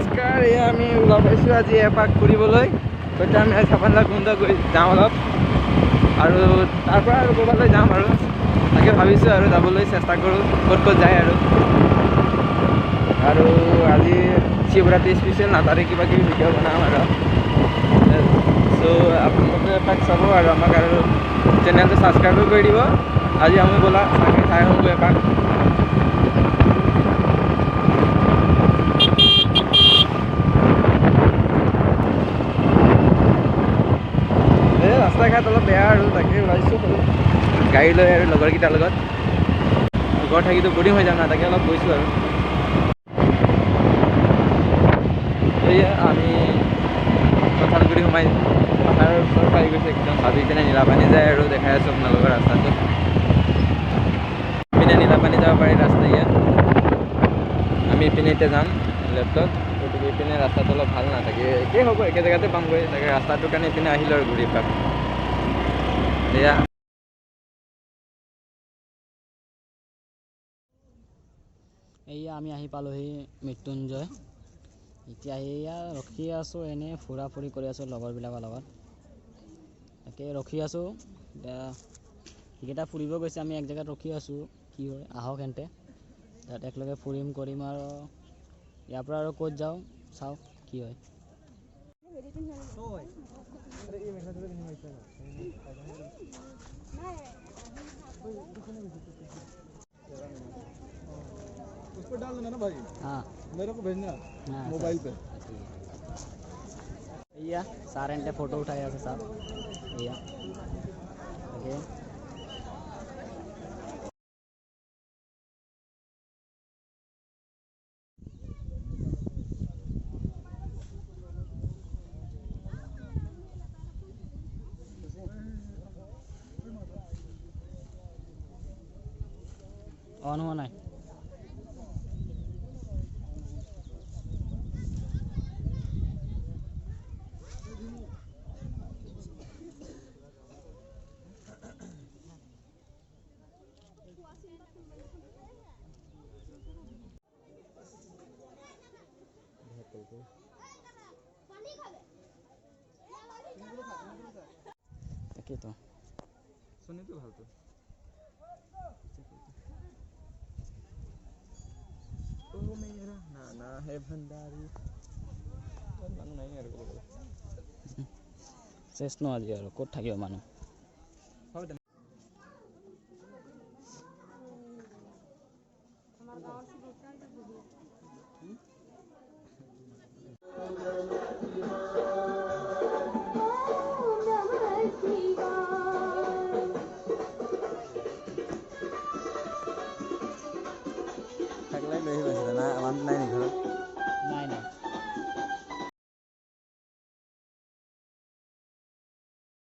নমস্কাৰ, এয়া আমি ওলাই পাইছোঁ আজি এপাক ফুৰিবলৈ। গতিকে আমি চাপানলা কুণ্ড গৈ যাওঁ অলপ, আৰু তাৰ পৰা আৰু ক'ৰবালৈ যাম আৰু তাকে ভাবিছোঁ আৰু যাবলৈ চেষ্টা কৰোঁ ক'ত ক'ত যায় আৰু আজি শিৱৰাত্ৰি স্পেচিয়েল না, তাৰে কিবা কিবি ভিডিঅ' বনাম আৰু চ' আপোনালোকে এপাক চাব আৰু আমাক আৰু চেনেলটো ছাবস্ক্ৰাইবো কৰি দিব। আজি আমি ব'লা চাগে চাই আহোঁগৈ এপাক। ৰাস্তা ঘাট অলপ বেয়া আৰু তাকে ওলাইছোঁ গাড়ী লৈ আৰু লগৰকেইটাৰ লগত। ঘৰত থাকিতো বৰিং হৈ যাম না, তাকে অলপ গৈছোঁ আৰু এয়া আমি কঁঠালগুৰি সোমাই পাহাৰৰ ওচৰ পাই গৈছে, একদম ভাবি পিনে নীলাপানী যায় আৰু দেখাই আছোঁ আপোনালোকৰ ৰাস্তাটো। পিনে নীলাপানী যাব পাৰি ৰাস্তা ইয়াত, আমি ইপিনে এতিয়া যাম লেফ্টত। গতিকে ইপিনে ৰাস্তাটো অলপ ভাল নাথাকে, একেই হ'ব, একে জেগাতে পামগৈ তাকে। ৰাস্তাটোৰ কাৰণে ইপিনে আহিলোঁ আৰু ঘূৰি পাক এয়া। এয়া আমি আহি পালোহি মৃত্যুঞ্জয়। এতিয়া এয়া ৰখি আছোঁ, এনেই ফুৰা ফুৰি কৰি আছোঁ লগৰবিলাকৰ লগত। তাকে ৰখি আছোঁ, এতিয়া সেইকেইটা ফুৰিব গৈছে, আমি এক জেগাত ৰখি আছোঁ। কি হয় আহক এন্তে, তাত একেলগে ফুৰিম কৰিম আৰু ইয়াৰ পৰা আৰু ক'ত যাওঁ চাওঁ কি হয়। उसको डाल देना ना भाई। हाँ मेरे को भेजना मोबाइल पे। भैया सारे एंटे फोटो उठाया था साहब भैया। ओके ऑन होना है। তাকেই তো শুনিতো ভালতো না হে ভণ্ডাৰী মানুহ নাই আৰু চেষ্ট ন আজি আৰু ক'ত থাকিব মানুহ।